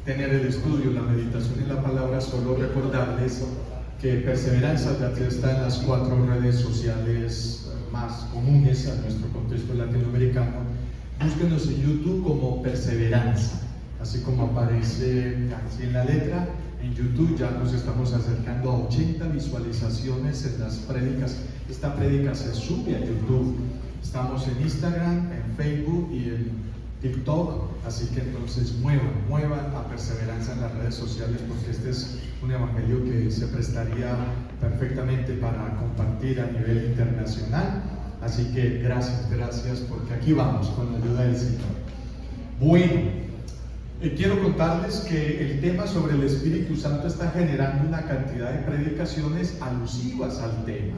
tener el estudio, la meditación y la palabra, solo recordarles que Perseveranza ya está en las 4 redes sociales más comunes a nuestro contexto latinoamericano. Búsquenos en YouTube como Perseveranza, así como aparece así en la letra. En YouTube ya nos estamos acercando a 80 visualizaciones en las prédicas. Esta prédica se sube a YouTube. Estamos en Instagram, en Facebook y en TikTok, así que entonces muevan a Perseveranza en las redes sociales, porque este es un evangelio que se prestaría perfectamente para compartir a nivel internacional. Así que gracias, porque aquí vamos con la ayuda del Señor. Bueno, quiero contarles que el tema sobre el Espíritu Santo está generando una cantidad de predicaciones alusivas al tema.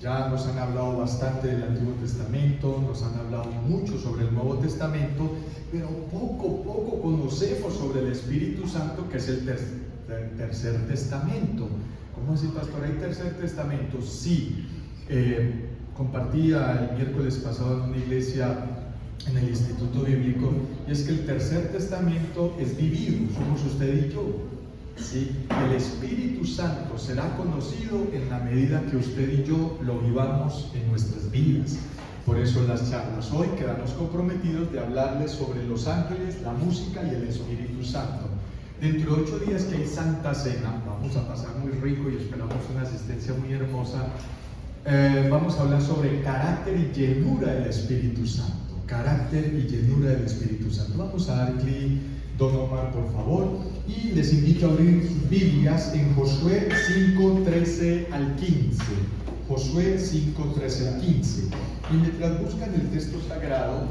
Ya nos han hablado bastante del Antiguo Testamento, nos han hablado mucho sobre el Nuevo Testamento, pero poco conocemos sobre el Espíritu Santo, que es el tercer testamento. ¿Cómo así, pastor? ¿Hay tercer testamento? Sí. Compartía el miércoles pasado en una iglesia en el Instituto Bíblico, y es que el tercer testamento es vivido, somos usted y yo. ¿Sí? El Espíritu Santo será conocido en la medida que usted y yo lo vivamos en nuestras vidas. Por eso en las charlas hoy quedamos comprometidos de hablarles sobre los ángeles, la música y el Espíritu Santo. Dentro de 8 días que hay Santa Cena, vamos a pasar muy rico y esperamos una asistencia muy hermosa. Vamos a hablar sobre carácter y llenura del Espíritu Santo. Carácter y llenura del Espíritu Santo. Vamos a dar clic, don Omar, por favor, y les invito a abrir sus Biblias en Josué 5:13 al 15. Josué 5:13 al 15. Y mientras buscan el texto sagrado,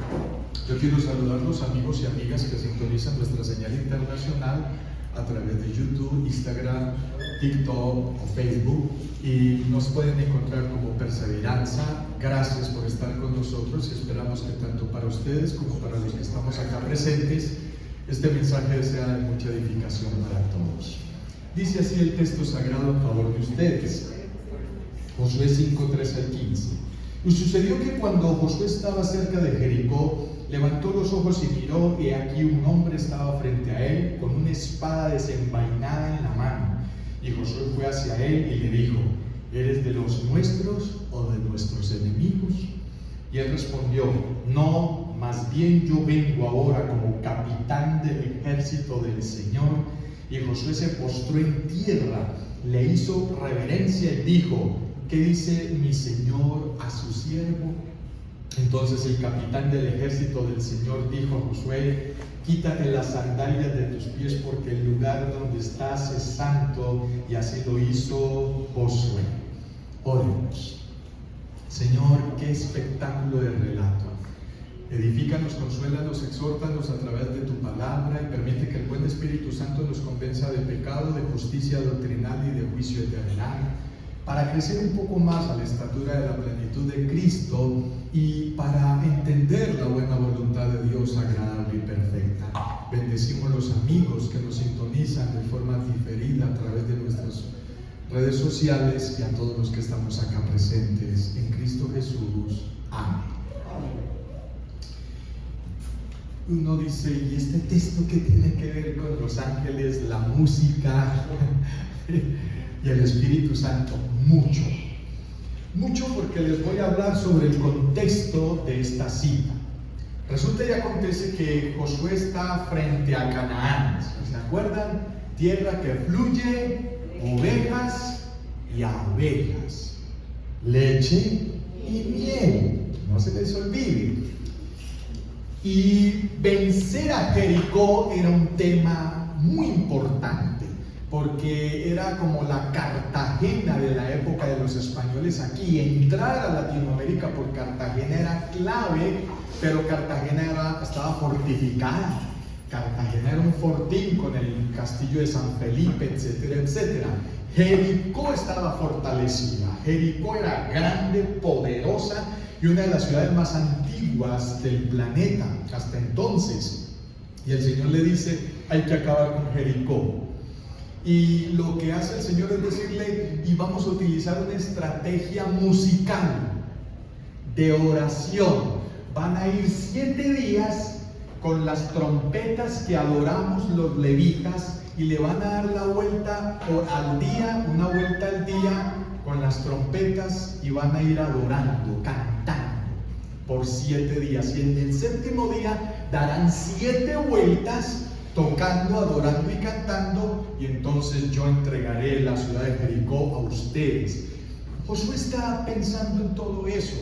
yo quiero saludar a los amigos y amigas que sintonizan nuestra señal internacional a través de YouTube, Instagram, TikTok o Facebook, y nos pueden encontrar como Perseveranza. Gracias por estar con nosotros y esperamos que tanto para ustedes como para los que estamos acá presentes, este mensaje sea de mucha edificación para todos. Dice así el texto sagrado a favor de ustedes, Josué 5:13 al 15. Y sucedió que cuando Josué estaba cerca de Jericó, levantó los ojos y miró, y aquí un hombre estaba frente a él con una espada desenvainada en la mano. Y Josué fue hacia él y le dijo: ¿eres de los nuestros o de nuestros enemigos? Y él respondió: no, más bien yo vengo ahora como capitán del ejército del Señor. Y Josué se postró en tierra, le hizo reverencia y dijo: ¿qué dice mi Señor a su siervo? Entonces el capitán del ejército del Señor dijo a Josué: quítate las sandalias de tus pies, porque el lugar donde estás es santo. Y así lo hizo Josué. Oremos. Señor, qué espectáculo de relato. Edifícanos, consuélanos, exhórtanos a través de tu palabra, y permite que el buen Espíritu Santo nos convenza de pecado, de justicia doctrinal y de juicio eterno, para crecer un poco más a la estatura de la plenitud de Cristo y para entender la buena voluntad de Dios agradable y perfecta. Bendecimos los amigos que nos sintonizan de forma diferida a través de nuestras redes sociales y a todos los que estamos acá presentes en Cristo Jesús. Amén. Uno dice: ¿y este texto qué tiene que ver con los ángeles, la música y el Espíritu Santo? Mucho, porque les voy a hablar sobre el contexto de esta cita. Resulta y acontece que Josué está frente a Canaán. ¿Se acuerdan? Tierra que fluye ovejas y abejas, leche y miel. No se les olvide. Y vencer a Jericó era un tema muy importante, porque era como la Cartagena de la época de los españoles aquí. Entrar a Latinoamérica por Cartagena era clave, pero Cartagena estaba fortificada. Cartagena era un fortín con el castillo de San Felipe, etcétera, etcétera. Jericó estaba fortalecida. Jericó era grande, poderosa y una de las ciudades más antiguas del planeta hasta entonces. Y el Señor le dice: hay que acabar con Jericó. Y lo que hace el Señor es decirle: y vamos a utilizar una estrategia musical de oración. Van a ir 7 días con las trompetas que adoramos los levitas, y le van a dar la vuelta al día, una vuelta al día con las trompetas, y van a ir adorando, cantando por 7 días, y en el 7º día darán 7 vueltas tocando, adorando y cantando, y entonces yo entregaré la ciudad de Jericó a ustedes. Josué está pensando en todo eso.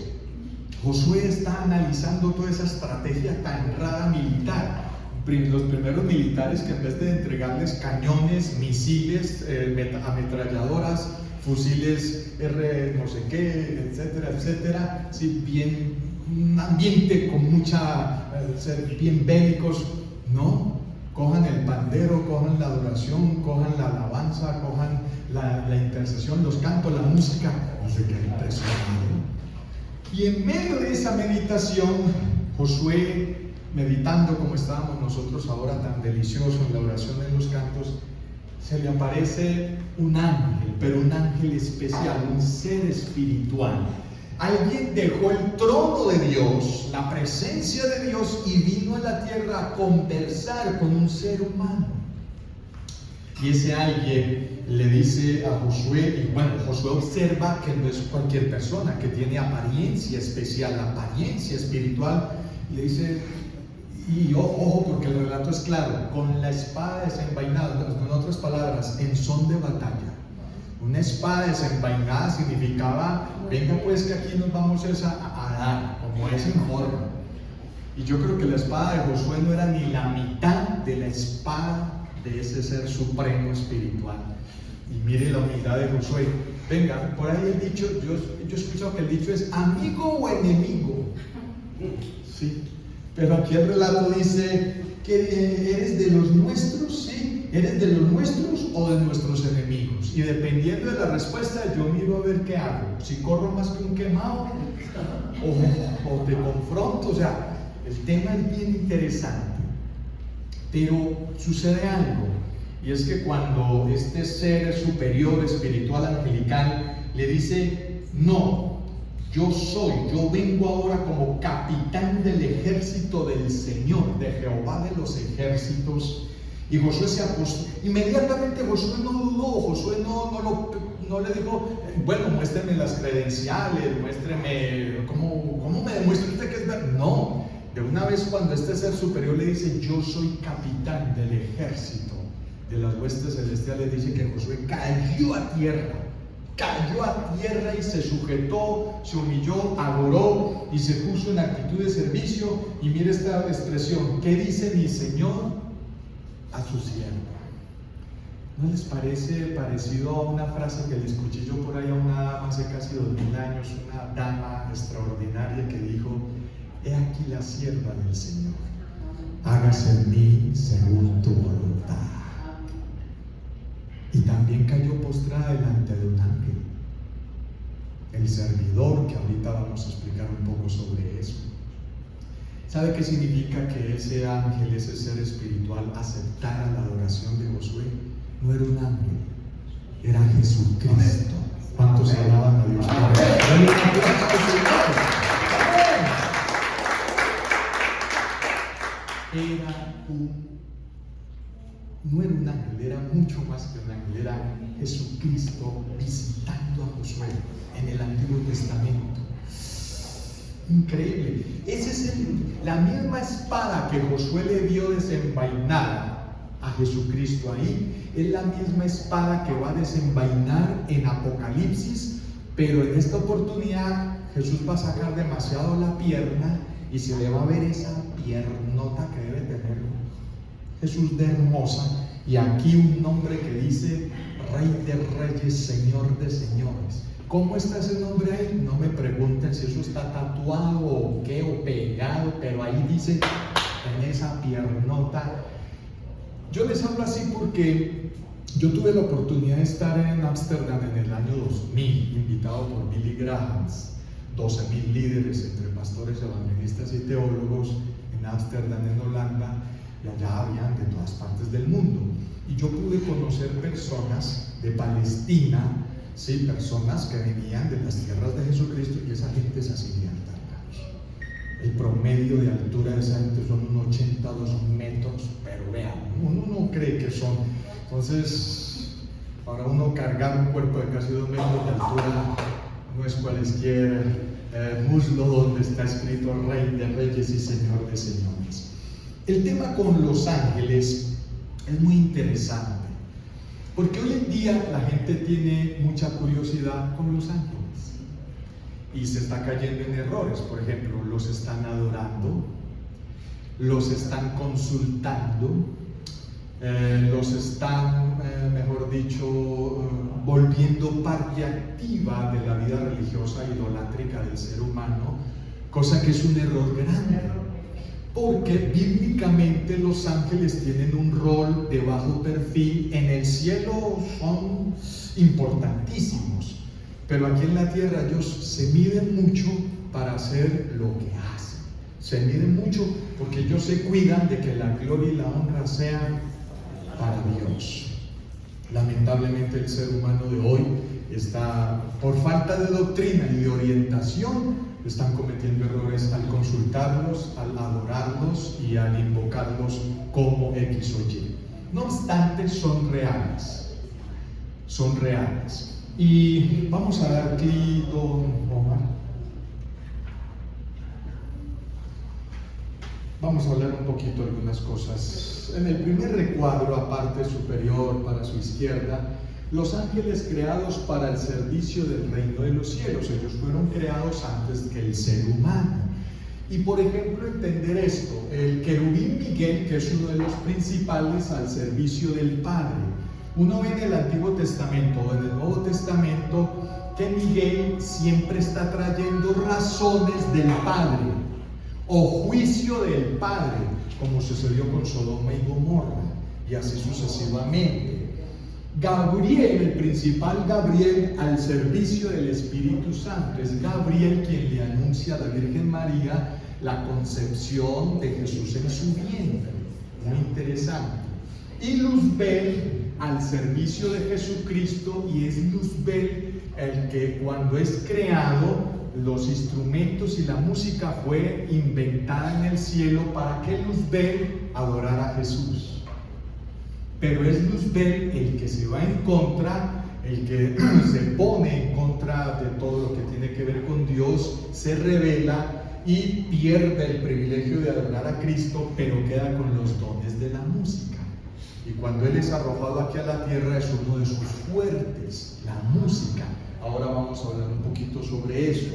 Josué está analizando toda esa estrategia tan rara militar. Los primeros militares que en vez de entregarles cañones, misiles, ametralladoras, fusiles R no sé qué, etcétera, etcétera, sí, bien, un ambiente con ser bien bélicos, no, cojan el pandero, cojan la adoración, cojan la alabanza, cojan la intercesión, los cantos, la música, no sé qué, impresionante. Y en medio de esa meditación, Josué, meditando como estábamos nosotros ahora tan deliciosos en la oración, en los cantos, se le aparece un ángel, pero un ángel especial, un ser espiritual. Alguien dejó el trono de Dios, la presencia de Dios, y vino a la tierra a conversar con un ser humano. Y ese alguien le dice a Josué, y bueno, Josué observa que no es cualquier persona, que tiene apariencia especial, apariencia espiritual, y le dice, y ojo, porque el relato es claro, con la espada desenvainada, en otras palabras, en son de batalla. Una espada desenvainada significaba, venga pues que aquí nos vamos a dar, como es en forma. Y yo creo que la espada de Josué no era ni la mitad de la espada de ese ser supremo espiritual. Y mire la humildad de Josué. Venga, por ahí el dicho, yo he escuchado que el dicho es amigo o enemigo. Sí, pero aquí el relato dice que eres de los nuestros, sí, eres de los nuestros o de nuestros enemigos. Y dependiendo de la respuesta, yo miro a ver qué hago. Si corro más que un quemado o te confronto. O sea, el tema es bien interesante. Pero sucede algo, y es que cuando este ser superior, espiritual, angelical, le dice, no, yo vengo ahora como capitán del ejército del Señor, de Jehová de los ejércitos, y Josué se apostó. Inmediatamente Josué no dudó, Josué no le dijo, bueno, muéstreme las credenciales, muéstreme, ¿cómo me demuestra usted que es verdad? No. De una vez, cuando este ser superior le dice, yo soy capitán del ejército de las huestes celestiales, dice que Josué cayó a tierra y se sujetó, se humilló, adoró y se puso en actitud de servicio. Y mire esta expresión, ¿qué dice mi Señor a su siervo? ¿No les parece parecido a una frase que le escuché yo por ahí a una dama hace casi 2000 años, una dama extraordinaria que dijo, he aquí la sierva del Señor, hágase en mí según tu voluntad? Y también cayó postrada delante de un ángel, el servidor, que ahorita vamos a explicar un poco sobre eso. ¿Sabe qué significa que ese ángel, ese ser espiritual, aceptara la adoración de Josué? No era un ángel, era Jesucristo. ¿Cuántos alaban a Dios? No era un ángel, era mucho más que un ángel, era Jesucristo visitando a Josué en el Antiguo Testamento. Increíble. Esa es la misma espada que Josué le vio desenvainada a Jesucristo ahí, es la misma espada que va a desenvainar en Apocalipsis, pero en esta oportunidad Jesús va a sacar demasiado la pierna y se le va a ver esa piernota que debe tener Jesús de hermosa, y aquí un nombre que dice Rey de Reyes, Señor de Señores. ¿Cómo está ese nombre ahí? No me pregunten si eso está tatuado o qué, o pegado, pero ahí dice en esa piernota. Yo les hablo así porque yo tuve la oportunidad de estar en Ámsterdam en el año 2000, invitado por Billy Graham, 12.000 líderes entre pastores, evangelistas y teólogos en Ámsterdam, en Holanda, y allá habían de todas partes del mundo. Y yo pude conocer personas de Palestina, sí, personas que venían de las tierras de Jesucristo, y esa gente se hacía tártaros. El promedio de altura de esa gente son unos 82 metros, pero vean, uno no cree que son. Entonces, para uno cargar un cuerpo de casi 2 metros de altura, no es cualesquiera muslo donde está escrito Rey de Reyes y Señor de Señores. El tema con los ángeles es muy interesante, porque hoy en día la gente tiene mucha curiosidad con los ángeles y se está cayendo en errores. Por ejemplo, los están adorando, los están consultando, los están, mejor dicho, volviendo parte activa de la vida religiosa idolátrica del ser humano, cosa que es un error grande, porque bíblicamente los ángeles tienen un rol de bajo perfil. En el cielo son importantísimos, pero aquí en la tierra ellos se miden mucho para hacer lo que hacen. Se miden mucho porque ellos se cuidan de que la gloria y la honra sean para Dios. Lamentablemente el ser humano de hoy está, por falta de doctrina y de orientación, están cometiendo errores al consultarlos, al adorarlos y al invocarlos como X o Y. No obstante, son reales. Son reales. Y vamos a dar aquí, don Omar. Vamos a hablar un poquito de algunas cosas. En el primer recuadro, a parte superior para su izquierda, los ángeles creados para el servicio del reino de los cielos. Ellos fueron creados antes que el ser humano. Y por ejemplo, entender esto, el querubín Miguel, que es uno de los principales al servicio del Padre. Uno ve en el Antiguo Testamento o en el Nuevo Testamento que Miguel siempre está trayendo razones del Padre o juicio del Padre, como sucedió con Sodoma y Gomorra, y así sucesivamente. Gabriel, el principal Gabriel al servicio del Espíritu Santo, es Gabriel quien le anuncia a la Virgen María la concepción de Jesús en su vientre. Muy interesante. Y Luzbel al servicio de Jesucristo, y es Luzbel el que cuando es creado, los instrumentos y la música fue inventada en el cielo para que Luzbel adorara a Jesús. Pero es Luzbel el que se va en contra, el que se pone en contra de todo lo que tiene que ver con Dios, se rebela y pierde el privilegio de adorar a Cristo, pero queda con los dones de la música. Y cuando él es arrojado aquí a la tierra, es uno de sus fuertes, la música. Ahora vamos a hablar un poquito sobre eso.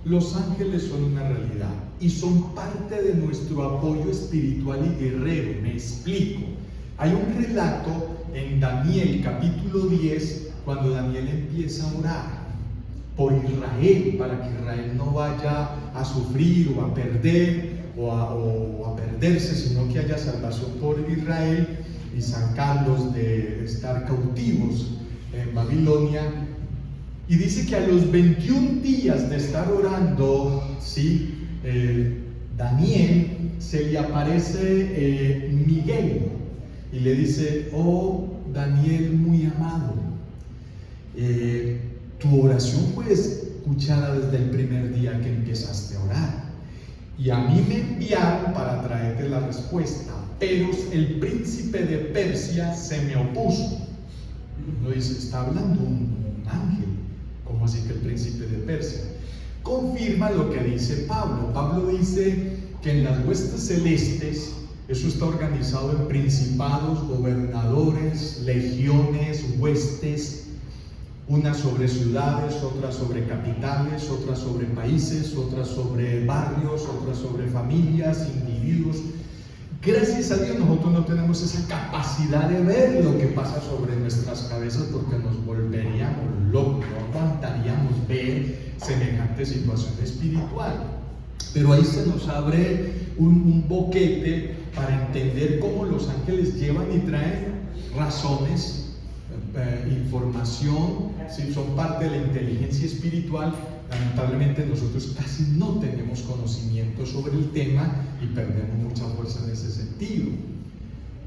Los ángeles son una realidad y son parte de nuestro apoyo espiritual y guerrero. Me explico. Hay un relato en Daniel capítulo 10, cuando Daniel empieza a orar por Israel, para que Israel no vaya a sufrir o a perder o a perderse, sino que haya salvación por Israel y sacarlos de estar cautivos en Babilonia. Y dice que a los 21 días de estar orando, ¿sí? Daniel, se le aparece Miguel y le dice: oh Daniel muy amado, tu oración fue escuchada desde el primer día que empezaste a orar, y a mí me enviaron para traerte la respuesta, pero el príncipe de Persia se me opuso. No dice, está hablando un ángel. ¿Cómo así que el príncipe de Persia? Confirma lo que dice Pablo. Pablo dice que en las huestes celestes, eso está organizado en principados, gobernadores, legiones, huestes, unas sobre ciudades, otras sobre capitales, otras sobre países, otras sobre barrios, otras sobre familias, individuos. Gracias a Dios nosotros no tenemos esa capacidad de ver lo que pasa sobre nuestras cabezas, porque nos volveríamos locos, no aguantaríamos ver semejante situación espiritual. Pero ahí se nos abre un boquete para entender cómo los ángeles llevan y traen razones, información, ¿sí? Son parte de la inteligencia espiritual. Lamentablemente nosotros casi no tenemos conocimiento sobre el tema y perdemos mucha fuerza en ese sentido.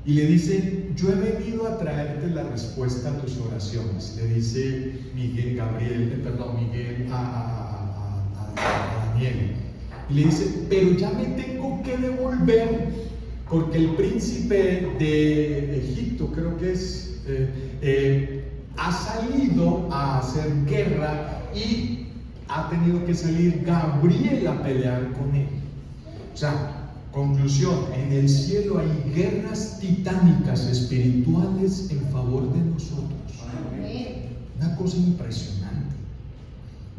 Y le dice: yo he venido a traerte la respuesta a tus oraciones. Le dice Miguel a Daniel. Y le dice, pero ya me tengo que devolver porque el príncipe de Egipto, creo que es, ha salido a hacer guerra y ha tenido que salir Gabriel a pelear con él. O sea, conclusión, en el cielo hay guerras titánicas espirituales en favor de nosotros. Una cosa impresionante.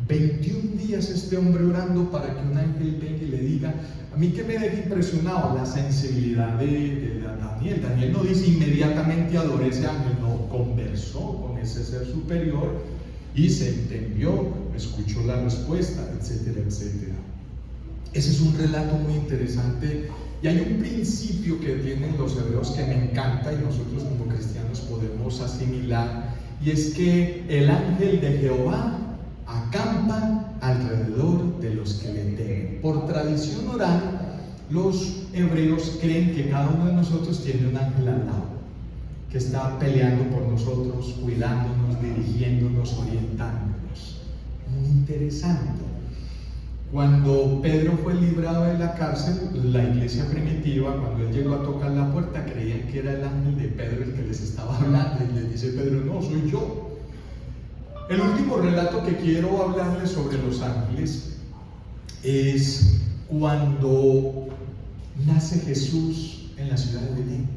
21 días este hombre orando para que un ángel venga y le diga. A mí que me deja impresionado la sensibilidad de Daniel. Daniel no dice inmediatamente adoré ese ángel, no, conversó con ese ser superior y se entendió, escuchó la respuesta, etcétera, etcétera. Ese es un relato muy interesante y hay un principio que tienen los hebreos que me encanta y nosotros como cristianos podemos asimilar, y es que el ángel de Jehová acampa alrededor de los que le temen. Por tradición oral, los hebreos creen que cada uno de nosotros tiene un ángel al lado, que está peleando por nosotros, cuidándonos, dirigiéndonos, orientándonos. Muy interesante. Cuando Pedro fue librado de la cárcel, la iglesia primitiva, cuando él llegó a tocar la puerta, creían que era el ángel de Pedro el que les estaba hablando, y les dice Pedro, no, soy yo. El último relato que quiero hablarles sobre los ángeles es cuando nace Jesús en la ciudad de Belén.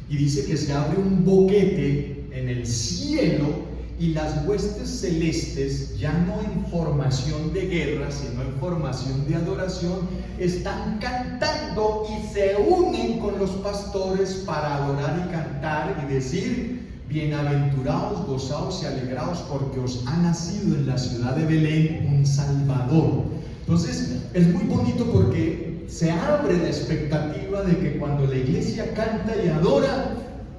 Y dice que se abre un boquete en el cielo y las huestes celestes, ya no en formación de guerra, sino en formación de adoración, están cantando y se unen con los pastores para adorar y cantar y decir: bienaventurados, gozaos y alegraos, porque os ha nacido en la ciudad de Belén un Salvador. Entonces es muy bonito porque se abre la expectativa de que cuando la iglesia canta y adora,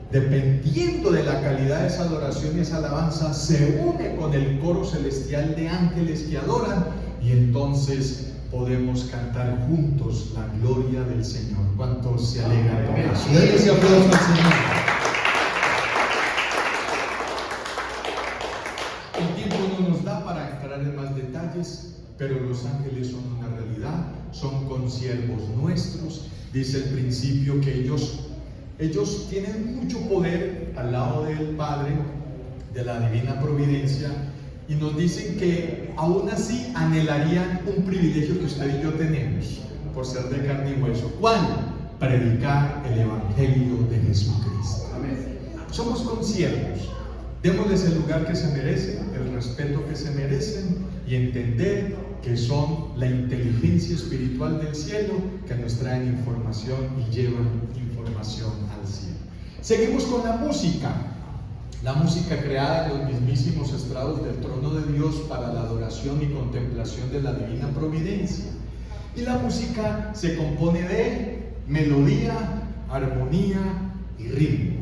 dependiendo de la calidad de esa adoración y esa alabanza, se une con el coro celestial de ángeles que adoran, y entonces podemos cantar juntos la gloria del Señor. ¿Cuántos se alegran con eso? Denle ese aplauso al Señor. El tiempo no nos da para entrar en más detalles, pero los ángeles son una realidad, son consiervos nuestros. Dice el principio que ellos tienen mucho poder al lado del Padre, de la divina providencia, y nos dicen que aún así anhelarían un privilegio que usted y yo tenemos por ser de carne y hueso. ¿Cuál? Predicar el Evangelio de Jesucristo. Amén. Somos consiervos. Démosles el lugar que se merecen, el respeto que se merecen, y entender que son la inteligencia espiritual del cielo que nos traen información y llevan información al cielo. Seguimos con la música creada en los mismísimos estrados del trono de Dios para la adoración y contemplación de la divina providencia. Y la música se compone de melodía, armonía y ritmo.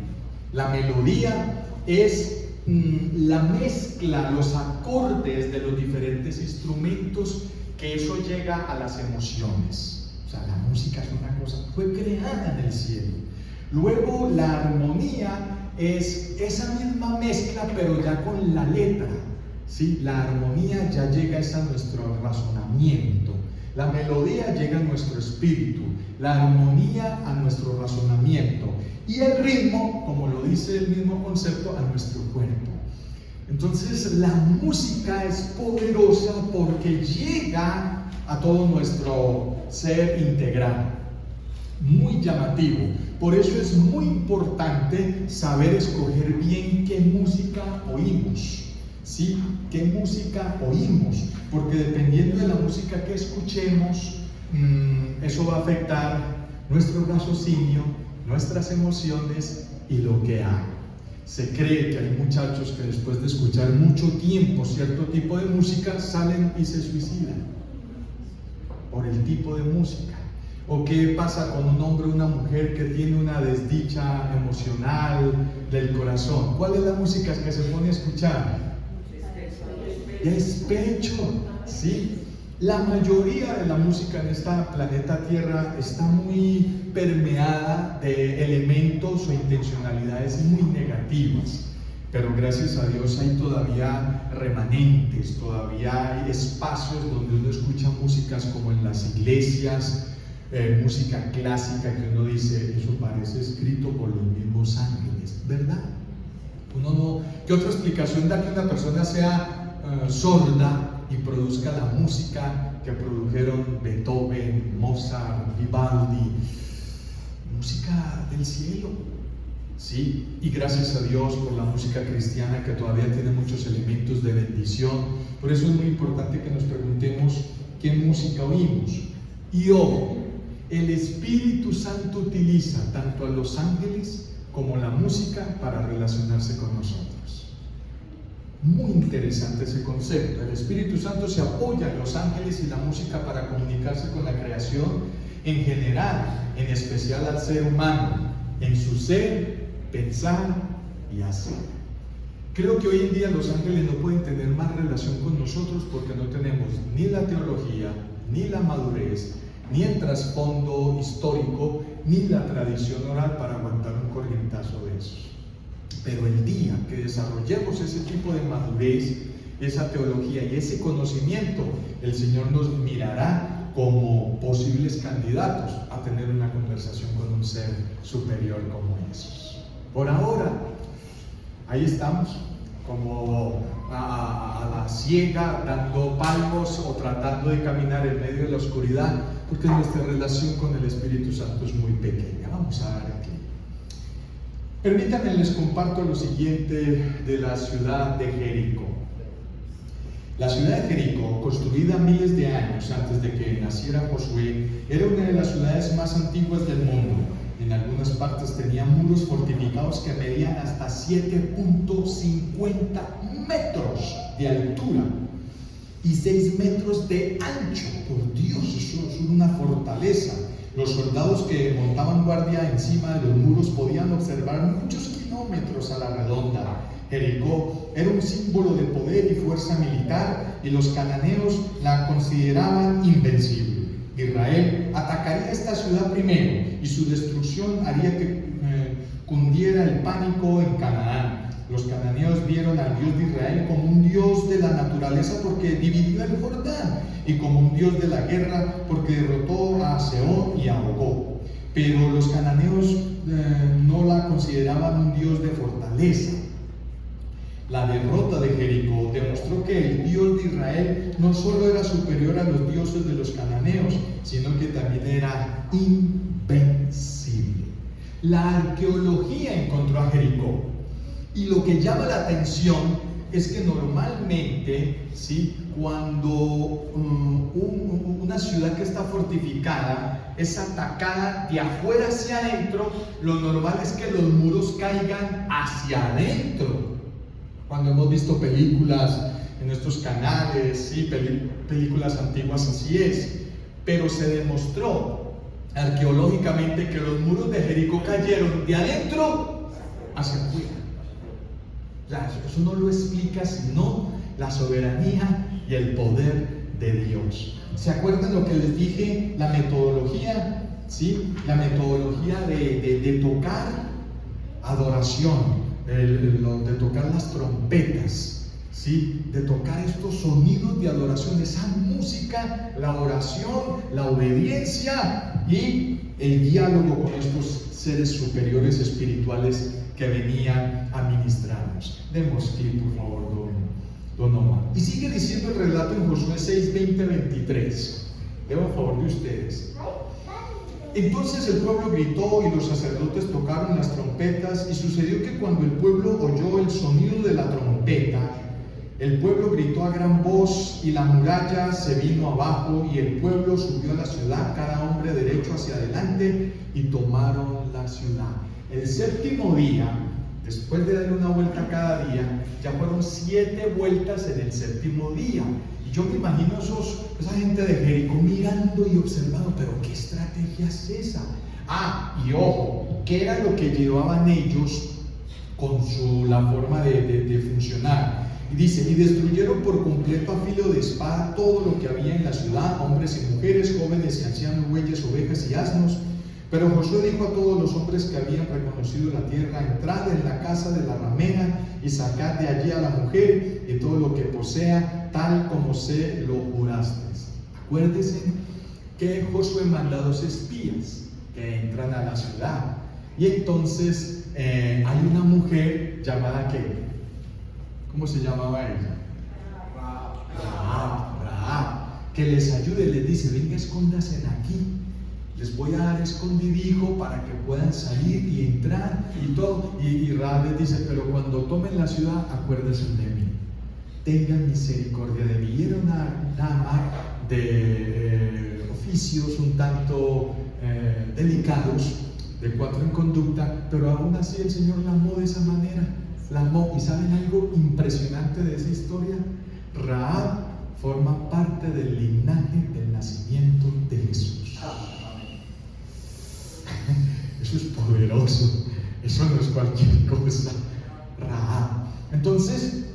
La melodía es la mezcla, los acordes de los diferentes instrumentos, que eso llega a las emociones. O sea, la música es una cosa, fue creada en el cielo. Luego la armonía es esa misma mezcla, pero ya con la letra, ¿sí? La armonía ya llega a nuestro razonamiento, la melodía llega a nuestro espíritu, la armonía a nuestro razonamiento, y el ritmo, como lo dice el mismo concepto, a nuestro cuerpo. Entonces la música es poderosa porque llega a todo nuestro ser integral. Muy llamativo. Por eso es muy importante saber escoger bien qué música oímos. ¿Sí? ¿Qué música oímos? Porque dependiendo de la música que escuchemos, eso va a afectar nuestro raciocinio, nuestras emociones y lo que hay. Se cree que hay muchachos que después de escuchar mucho tiempo cierto tipo de música salen y se suicidan por el tipo de música. ¿O qué pasa con un hombre o una mujer que tiene una desdicha emocional del corazón? ¿Cuál es la música que se pone a escuchar? Despecho, ¿sí? La mayoría de la música en este planeta Tierra está muy permeada de elementos o intencionalidades muy negativas. pero gracias a Dios hay todavía remanentes, todavía hay espacios donde uno escucha músicas como en las iglesias, música clásica que uno dice, eso parece escrito por los mismos ángeles, ¿verdad? Uno no, ¿qué otra explicación da que una persona sea sorda y produzca la música que produjeron Beethoven, Mozart, Vivaldi? Música del cielo, ¿sí? Y gracias a Dios por la música cristiana que todavía tiene muchos elementos de bendición. Por eso es muy importante que nos preguntemos qué música oímos. Y ojo, el Espíritu Santo utiliza tanto a los ángeles como la música para relacionarse con nosotros. Muy interesante ese concepto. El Espíritu Santo se apoya en los ángeles y la música para comunicarse con la creación en general, en especial al ser humano, en su ser, pensar y hacer. Creo que hoy en día los ángeles no pueden tener más relación con nosotros porque no tenemos ni la teología, ni la madurez, ni el trasfondo histórico, ni la tradición oral para aguantar un corrientazo de esos. Pero el día que desarrollemos ese tipo de madurez, esa teología y ese conocimiento, el Señor nos mirará como posibles candidatos a tener una conversación con un ser superior como esos. Por ahora, ahí estamos, como a la ciega, dando palmos o tratando de caminar en medio de la oscuridad, porque nuestra relación con el Espíritu Santo es muy pequeña. Vamos a dar aquí. Permítanme, les comparto lo siguiente de la ciudad de Jericó. La ciudad de Jericó, construida miles de años antes de que naciera Josué, era una de las ciudades más antiguas del mundo. En algunas partes tenía muros fortificados que medían hasta 7.50 metros de altura y 6 metros de ancho. Por Dios, eso es una fortaleza. Los soldados que montaban guardia encima de los muros podían observar muchos kilómetros a la redonda. Jericó era un símbolo de poder y fuerza militar y los cananeos la consideraban invencible. Israel atacaría esta ciudad primero y su destrucción haría que cundiera el pánico en Canaán. Los cananeos vieron al Dios de Israel como un Dios de la naturaleza porque dividió el Jordán y como un Dios de la guerra porque derrotó a Sehón y a Og. Pero los cananeos no la consideraban un Dios de fortaleza. La derrota de Jericó demostró que el Dios de Israel no solo era superior a los dioses de los cananeos, sino que también era invencible. La arqueología encontró a Jericó y lo que llama la atención es que normalmente, ¿sí?, cuando una ciudad que está fortificada es atacada de afuera hacia adentro, lo normal es que los muros caigan hacia adentro. Cuando hemos visto películas en estos canales, ¿sí?, películas antiguas, así es. Pero se demostró arqueológicamente que los muros de Jericó cayeron de adentro hacia afuera. O sea, eso no lo explica sino la soberanía y el poder de Dios. ¿Se acuerdan lo que les dije? La metodología, ¿sí? La metodología de tocar adoración. De tocar las trompetas, ¿sí?, de tocar estos sonidos de adoración, esa música, la oración, la obediencia y el diálogo con estos seres superiores espirituales que venían a ministrarnos. Demos clic, por favor, don Omar. Y sigue diciendo el relato en Josué 6, 20, 23. Debo a favor de ustedes. Entonces el pueblo gritó y los sacerdotes tocaron las trompetas, y sucedió que cuando el pueblo oyó el sonido de la trompeta, el pueblo gritó a gran voz y la muralla se vino abajo y el pueblo subió a la ciudad, cada hombre derecho hacia adelante, y tomaron la ciudad. El séptimo día, después de darle una vuelta cada día, ya fueron 7 vueltas en el séptimo día. Yo me imagino esa gente de Jericó mirando y observando, pero ¿qué estrategia es esa? Y ojo, ¿qué era lo que llevaban ellos con la forma de funcionar? Y dice, y destruyeron por completo a filo de espada todo lo que había en la ciudad, hombres y mujeres, jóvenes y ancianos, bueyes, ovejas y asnos. Pero Josué dijo a todos los hombres que habían reconocido la tierra: entrad en la casa de la ramera y sacad de allí a la mujer y todo lo que posea, tal como se lo jurasteis. Acuérdense que Josué manda 2 espías que entran a la ciudad, y entonces hay una mujer llamada, ¿qué? ¿Cómo se llamaba ella? Rahab, que les ayude, les dice: venga, escóndanse aquí, les voy a dar escondidijo para que puedan salir y entrar y todo. Y Rahab les dice: pero cuando tomen la ciudad, acuérdense de mí, tengan misericordia de mí. Y era una dama de oficios un tanto delicados, de 4 en conducta, pero aún así el Señor la amó de esa manera, la amó. ¿Y saben algo impresionante de esa historia? Rahab forma parte del linaje del nacimiento de Jesús. Eso es poderoso, eso no es cualquier cosa. Rahab. Entonces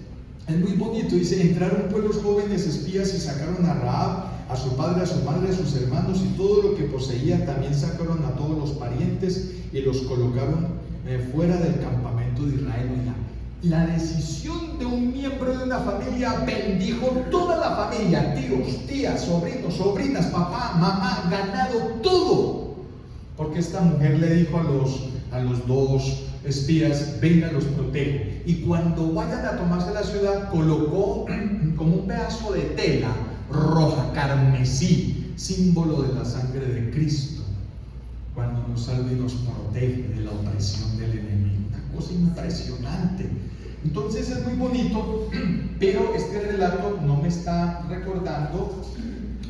es muy bonito, dice: entraron pues los jóvenes espías y sacaron a Rahab, a su padre, a su madre, a sus hermanos y todo lo que poseía. También sacaron a todos los parientes y los colocaron fuera del campamento de Israel. La decisión de un miembro de una familia bendijo toda la familia: tíos, tías, sobrinos, sobrinas, papá, mamá, ganado, todo. Porque esta mujer le dijo a los 2 espías: venga, los protejo. Y cuando vayan a tomarse la ciudad, colocó como un pedazo de tela roja, carmesí, símbolo de la sangre de Cristo, cuando nos salva y nos protege de la opresión del enemigo. Una cosa impresionante. Entonces es muy bonito, pero este relato no me está recordando,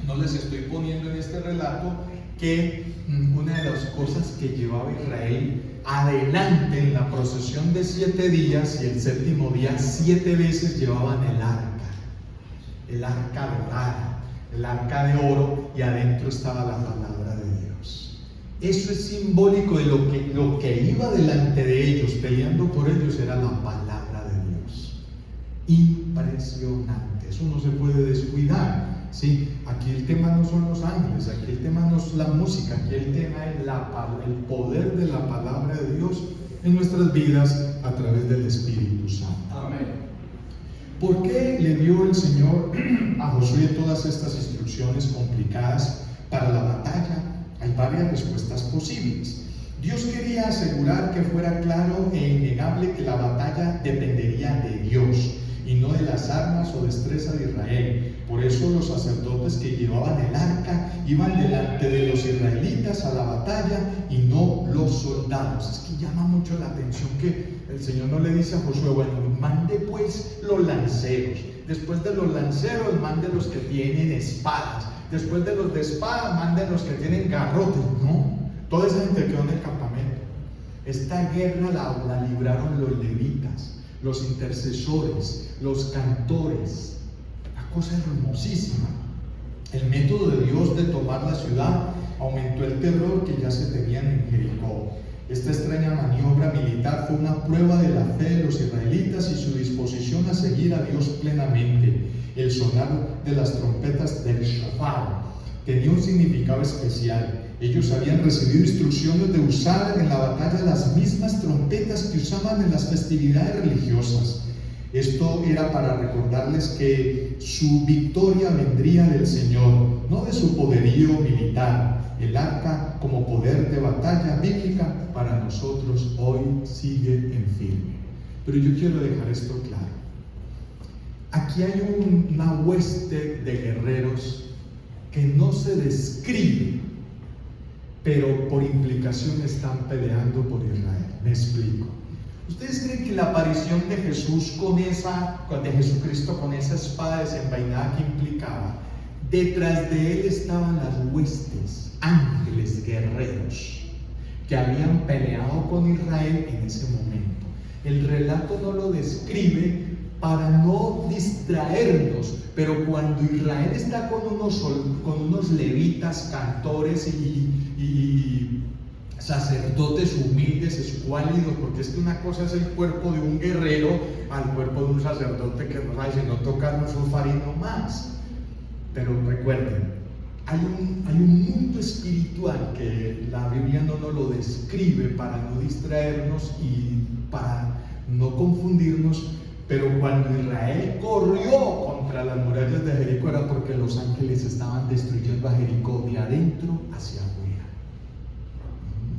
no les estoy poniendo en este relato que una de las cosas que llevaba Israel adelante en la procesión de 7 días, y el 7º día 7 veces llevaban el arca dorada, el arca de oro, y adentro estaba la palabra de Dios. Eso es simbólico de lo que iba delante de ellos, peleando por ellos, era la palabra de Dios. Impresionante, eso no se puede descuidar. Sí, aquí el tema no son los ángeles, aquí el tema no es la música, aquí el tema es el poder de la palabra de Dios en nuestras vidas a través del Espíritu Santo. Amén. ¿Por qué le dio el Señor a Josué todas estas instrucciones complicadas para la batalla? Hay varias respuestas posibles. Dios quería asegurar que fuera claro e innegable que la batalla dependería de Dios y no de las armas o destreza de Israel. Por eso los sacerdotes que llevaban el arca iban delante de los israelitas a la batalla y no los soldados. Es que llama mucho la atención que el Señor no le dice a Josué: bueno, mande pues los lanceros, después de los lanceros mande los que tienen espadas, después de los de espadas mande los que tienen garrotes. No, toda esa gente quedó en el campamento. Esta guerra la libraron los levitas, los intercesores, los cantores. Una cosa hermosísima. El método de Dios de tomar la ciudad aumentó el terror que ya se tenían en Jericó. Esta extraña maniobra militar fue una prueba de la fe de los israelitas y su disposición a seguir a Dios plenamente. El sonar de las trompetas del shofar tenía un significado especial. Ellos habían recibido instrucciones de usar en la batalla las mismas trompetas que usaban en las festividades religiosas. Esto era para recordarles que su victoria vendría del Señor, no de su poderío militar. El arca como poder de batalla bíblica para nosotros hoy sigue en firme. Pero yo quiero dejar esto claro. Aquí hay una hueste de guerreros que no se describe, pero por implicación están peleando por Israel. Me explico. ¿Ustedes creen que la aparición de Jesucristo con esa espada desenvainada que implicaba? Detrás de él estaban las huestes, ángeles guerreros, que habían peleado con Israel en ese momento. El relato no lo describe para no distraernos, pero cuando Israel está con unos levitas, cantores y sacerdotes humildes, escuálidos, porque es que una cosa es el cuerpo de un guerrero al cuerpo de un sacerdote que no sabe sino tocar un sofá y no más. Pero recuerden, hay un mundo espiritual que la Biblia no nos lo describe para no distraernos y para no confundirnos, pero cuando Israel corrió contra las murallas de Jericó era porque los ángeles estaban destruyendo a Jericó de adentro hacia afuera.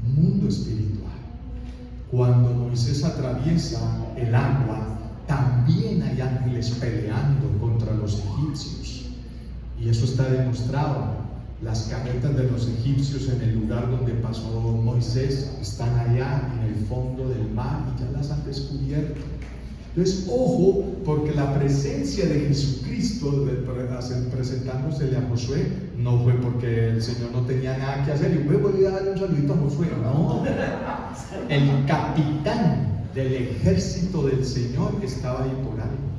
Un mundo espiritual. Cuando Moisés atraviesa el agua, también hay ángeles peleando contra los egipcios. Y eso está demostrado. Las carretas de los egipcios en el lugar donde pasó Moisés están allá en el fondo del mar y ya las han descubierto. Entonces, ojo, porque la presencia de Jesucristo presentándosele a Josué no fue porque el Señor no tenía nada que hacer y voy a darle un saludito a Josué. No, el capitán del ejército del Señor estaba ahí por algo.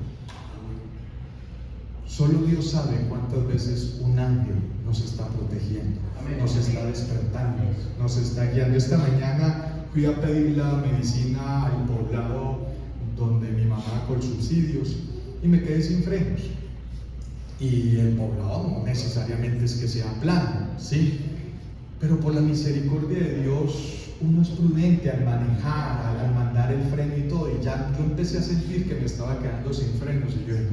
Solo Dios sabe cuántas veces un ángel nos está protegiendo, nos está despertando, nos está guiando. Esta mañana fui a pedir la medicina al poblado donde mi mamá con subsidios y me quedé sin frenos. Y el poblado no necesariamente es que sea plano, ¿sí? Pero por la misericordia de Dios uno es prudente al manejar, al mandar el freno y todo, y ya yo empecé a sentir que me estaba quedando sin frenos y yo dije,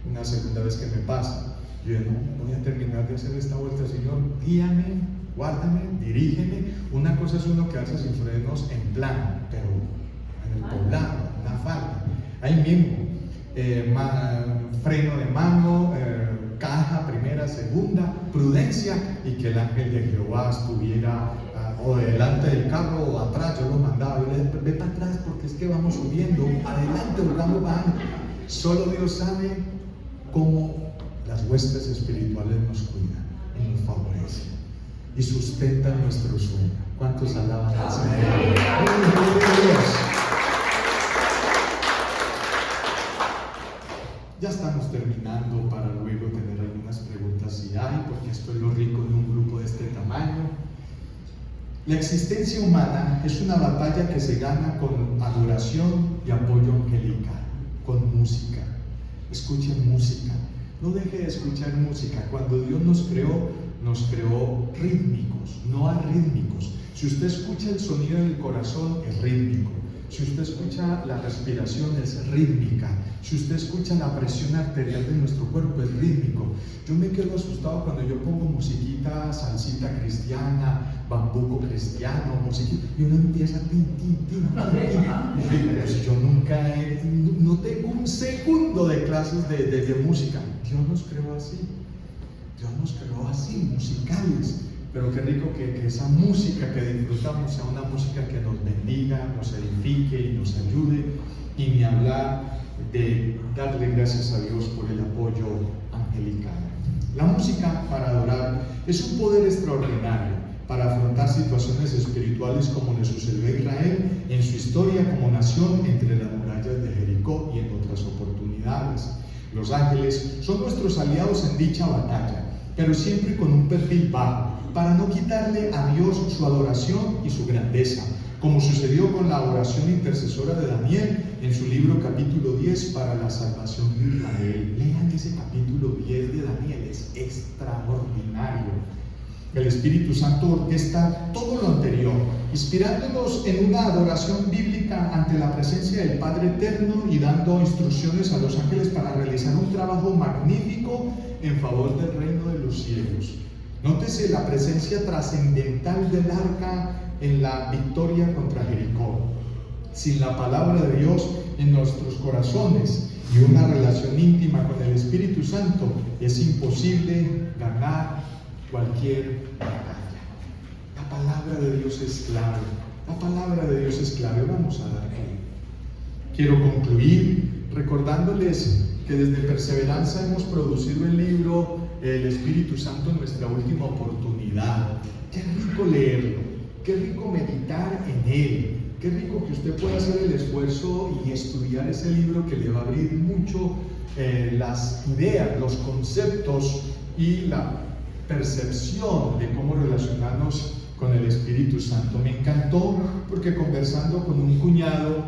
una segunda vez que me pasa, yo dije, no, voy a terminar de hacer esta vuelta, Señor, guíame, guárdame, dirígeme. Una cosa es uno quedarse sin frenos en plano, pero en el poblado, una falta, ahí mismo, freno de mano, caja, primera, segunda, prudencia, y que el ángel de Jehová estuviera o delante del carro o atrás. Yo lo mandaba, yo le dije, ve para atrás porque es que vamos subiendo, adelante o vamos bajando. Solo Dios sabe cómo las huestes espirituales nos cuidan y nos favorecen y sustentan nuestro sueño. ¿Cuántos alaban al Señor? Ya estamos terminando para luego tener algunas preguntas si hay, porque esto es lo rico de un grupo de este tamaño. La existencia humana es una batalla que se gana con adoración y apoyo angelical, con música. Escuchen música, no deje de escuchar música. Cuando Dios nos creó rítmicos, no arrítmicos. Si usted escucha el sonido del corazón, es rítmico. Si usted escucha la respiración, es rítmica. Si usted escucha la presión arterial de nuestro cuerpo, es rítmico. Yo me quedo asustado cuando yo pongo musiquita, salsita cristiana, bambuco cristiano, musiquita, y uno empieza tin, tin, tin, tin, tin. Pero si yo nunca no tengo un segundo de clases de música. Dios nos creó así. Dios nos creó así, musicales. Pero qué rico que esa música que disfrutamos sea una música que nos bendiga, nos edifique y nos ayude. Y ni hablar de darle gracias a Dios por el apoyo angelical. La música para adorar es un poder extraordinario para afrontar situaciones espirituales como le sucedió a Israel en su historia como nación entre las murallas de Jericó y en otras oportunidades. Los ángeles son nuestros aliados en dicha batalla, pero siempre con un perfil bajo, para no quitarle a Dios su adoración y su grandeza, como sucedió con la oración intercesora de Daniel en su libro capítulo 10 para la salvación de Israel. Lean ese capítulo 10 de Daniel, es extraordinario. El Espíritu Santo orquesta todo lo anterior, inspirándonos en una adoración bíblica ante la presencia del Padre Eterno y dando instrucciones a los ángeles para realizar un trabajo magnífico en favor del reino de los cielos. Nótese la presencia trascendental del arca en la victoria contra Jericó. Sin la palabra de Dios en nuestros corazones y una relación íntima con el Espíritu Santo, es imposible ganar cualquier batalla. La palabra de Dios es clave. La palabra de Dios es clave. Vamos a dar ahí. Quiero concluir recordándoles que desde Perseveranza hemos producido el libro El Espíritu Santo, nuestra última oportunidad. Qué rico leerlo, qué rico meditar en él, qué rico que usted pueda hacer el esfuerzo y estudiar ese libro que le va a abrir mucho las ideas, los conceptos y la percepción de cómo relacionarnos con el Espíritu Santo. Me encantó porque conversando con un cuñado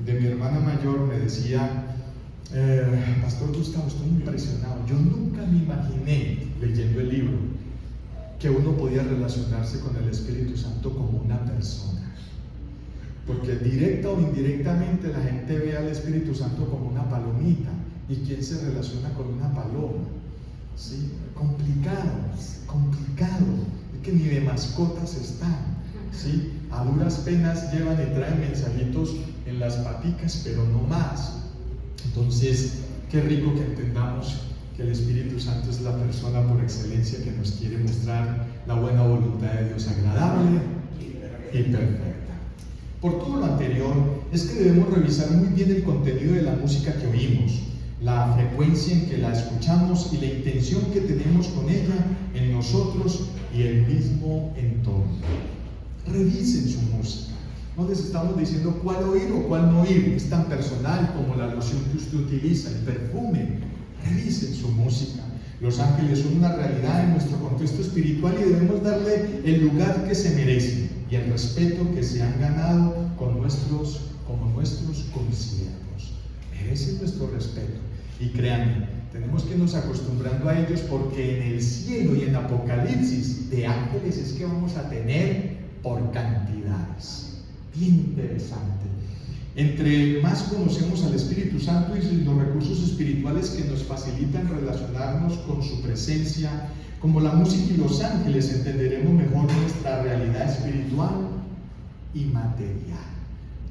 de mi hermana mayor me decía: Pastor Gustavo, estoy impresionado. Yo nunca me imaginé leyendo el libro que uno podía relacionarse con el Espíritu Santo como una persona. Porque directa o indirectamente la gente ve al Espíritu Santo como una palomita. ¿Y quién se relaciona con una paloma? ¿Sí? Complicado, complicado. Es que ni de mascotas están. ¿Sí? A duras penas llevan y traen mensajitos en las paticas, pero no más. Entonces, qué rico que entendamos que el Espíritu Santo es la persona por excelencia que nos quiere mostrar la buena voluntad de Dios, agradable y perfecta. Por todo lo anterior, es que debemos revisar muy bien el contenido de la música que oímos, la frecuencia en que la escuchamos y la intención que tenemos con ella en nosotros y el mismo entorno. Revisen su música. No les estamos diciendo cuál oír o cuál no oír. Es tan personal como la loción que usted utiliza, el perfume. Revisen su música. Los ángeles son una realidad en nuestro contexto espiritual y debemos darle el lugar que se merecen y el respeto que se han ganado como nuestros conciertos. Merecen nuestro respeto. Y créanme, tenemos que irnos acostumbrando a ellos, porque en el cielo y en Apocalipsis de ángeles es que vamos a tener por cantidades. Bien interesante. Entre más conocemos al Espíritu Santo y los recursos espirituales que nos facilitan relacionarnos con su presencia, como la música y los ángeles, entenderemos mejor nuestra realidad espiritual y material.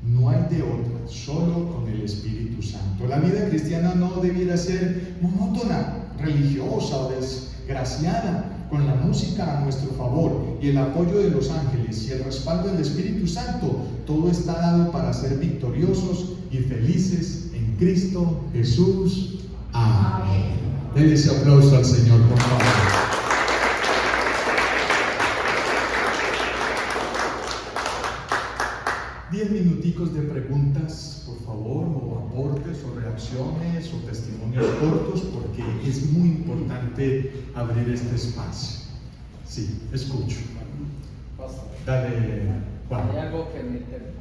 No hay de otra, solo con el Espíritu Santo. La vida cristiana no debiera ser monótona, religiosa o desgraciada. Con la música a nuestro favor y el apoyo de los ángeles y el respaldo del Espíritu Santo, todo está dado para ser victoriosos y felices en Cristo Jesús. Amén. Denle ese aplauso al Señor, por favor. Diez minuticos de preguntas, por favor, o aportes, o reacciones, o testimonios cortos, porque es muy importante abrir este espacio. Sí, escucho. Dale, Juan. Hay algo que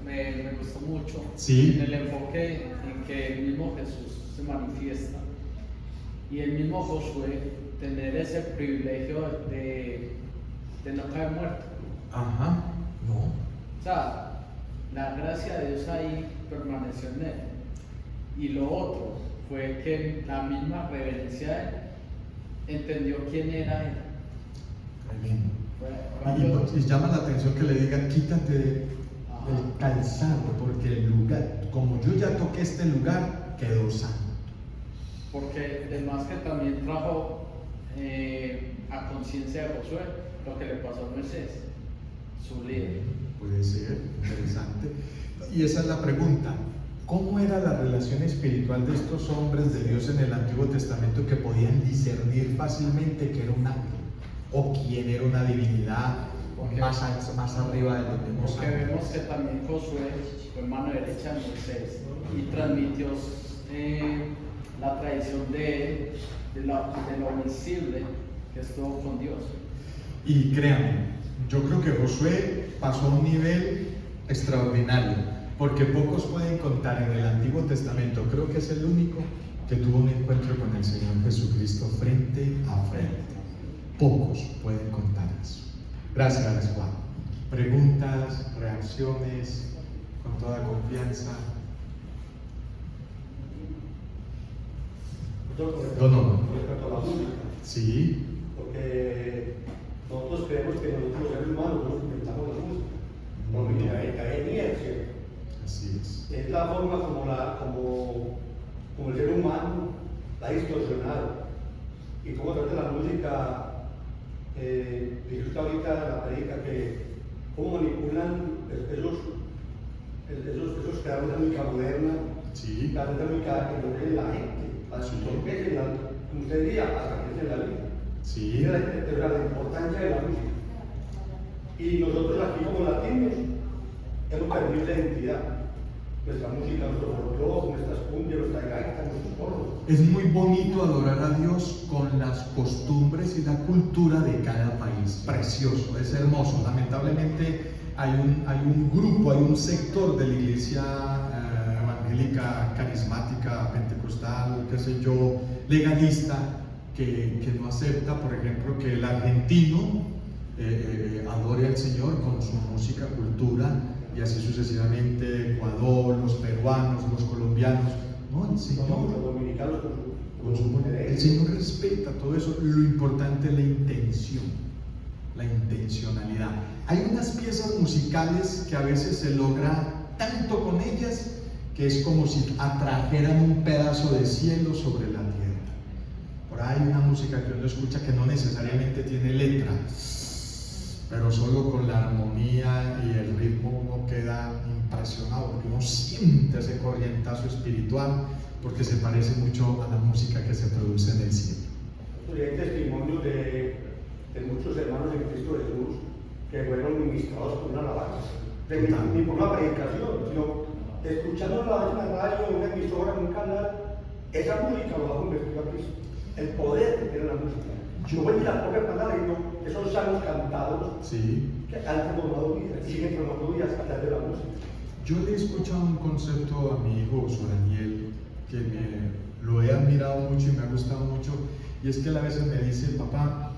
me gustó mucho, sí, en el enfoque en que el mismo Jesús se manifiesta y el mismo Josué tener ese privilegio de no caer muerto. Ajá, no. O sea, la gracia de Dios ahí permaneció en él. Y lo otro fue que la misma reverencia de él entendió quién era él. Tremendo. Y llama la atención que le digan: quítate del calzado, porque el lugar, como yo ya toqué este lugar, quedó santo. Porque además que también trajo a conciencia de Josué lo que le pasó a Moisés, su líder. Puede ser, interesante. Y esa es la pregunta: ¿cómo era la relación espiritual de estos hombres de Dios en el Antiguo Testamento, que podían discernir fácilmente que era un ángel o quién era una divinidad más arriba de los demás? Porque vemos que también Josué fue mano derecha de Moisés y transmitió la tradición de lo visible que estuvo con Dios. Y créanme, yo creo que Josué pasó a un nivel extraordinario, porque pocos pueden contar en el Antiguo Testamento, creo que es el único que tuvo un encuentro con el Señor Jesucristo frente a frente. Pocos pueden contar eso. Gracias, Juan. Preguntas, reacciones, con toda confianza. Con respecto a la música. Sí. Porque nosotros creemos que nosotros los seres humanos nos inventamos la música. Porque hay es. Así es. Es la forma como el ser humano la ha distorsionado. Y como a través de la música, disfruta ahorita la predica, que cómo manipulan esos que dan música moderna, sí, la música que no cree la gente, para su torpeza, como usted diría, hasta que se la vida. sí. La importancia de la música. Y nosotros aquí como latinos hemos perdido esa identidad. Nuestra música, nuestro folclore, nuestras cumbias, nuestra gaita, nuestros coros. Es muy bonito adorar a Dios con las costumbres y la cultura de cada país. Precioso, es hermoso. Lamentablemente hay un grupo, hay un sector de la iglesia evangélica, carismática, pentecostal, qué sé yo, legalista, que no acepta, por ejemplo, que el argentino adore al Señor con su música, cultura, y así sucesivamente, Ecuador, los peruanos, los colombianos. No, el Señor, Los dominicanos el Señor respeta todo eso. Lo importante es la intención, la intencionalidad. Hay unas piezas musicales que a veces se logra tanto con ellas que es como si atrajeran un pedazo de cielo sobre la tierra. Por ahí hay una música que uno escucha que no necesariamente tiene letra, pero solo con la armonía y el ritmo uno queda impresionado, porque uno siente ese corrientazo espiritual, porque se parece mucho a la música que se produce en el cielo. Hay testimonios de muchos hermanos en Cristo Jesús que fueron ministrados por una alabanza, ni por una predicación, sino escuchando la radio, una emisora, un canal. Esa música lo ha convertido a Cristo, el poder que tiene la música. Yo voy a la propia palabra y no, esos salmos cantados que han transformado vidas y siguen transformando vidas a través de la música. Yo le he escuchado un concepto a mi hijo, su Daniel, que lo he admirado mucho y me ha gustado mucho, y es que él a veces me dice: papá,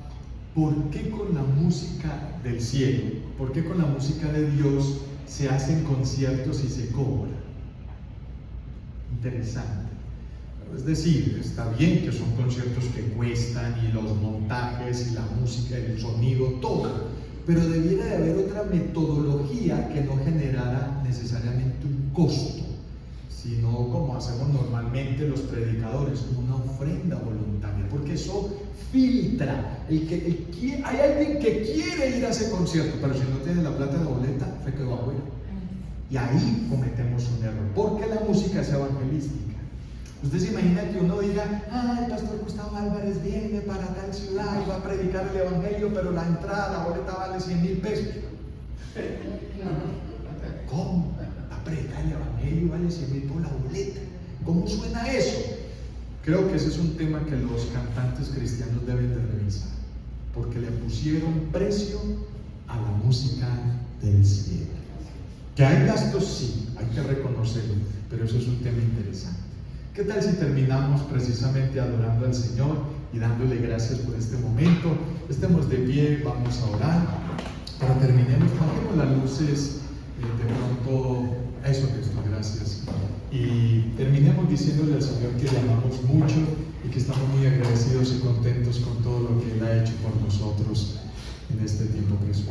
¿por qué con la música del cielo, por qué con la música de Dios se hacen conciertos y se cobra? Interesante. Es decir, está bien que son conciertos que cuestan, y los montajes y la música, el sonido, todo, pero debiera de haber otra metodología que no generara necesariamente un costo, sino como hacemos normalmente los predicadores, como una ofrenda voluntaria, porque eso filtra. Hay alguien que quiere ir a ese concierto, pero si no tiene la plata de la boleta, se quedó afuera. Y ahí cometemos un error, porque la música es evangelística. Usted se imagina que uno diga: el pastor Gustavo Álvarez viene para tal ciudad y va a predicar el evangelio, pero la entrada, la boleta vale 100,000 pesos. ¿Cómo? Va a predicar el evangelio y vale 100,000 por la boleta. ¿Cómo suena eso? Creo que ese es un tema que los cantantes cristianos deben de revisar, porque le pusieron precio a la música del cielo. Que hay gastos, sí, hay que reconocerlo, pero eso es un tema interesante. ¿Qué tal si terminamos precisamente adorando al Señor y dándole gracias por este momento? Estemos de pie, vamos a orar. Pero terminemos, bajemos las luces, de pronto, eso Cristo, gracias. Y terminemos diciéndole al Señor que le amamos mucho y que estamos muy agradecidos y contentos con todo lo que Él ha hecho por nosotros en este tiempo, Jesús.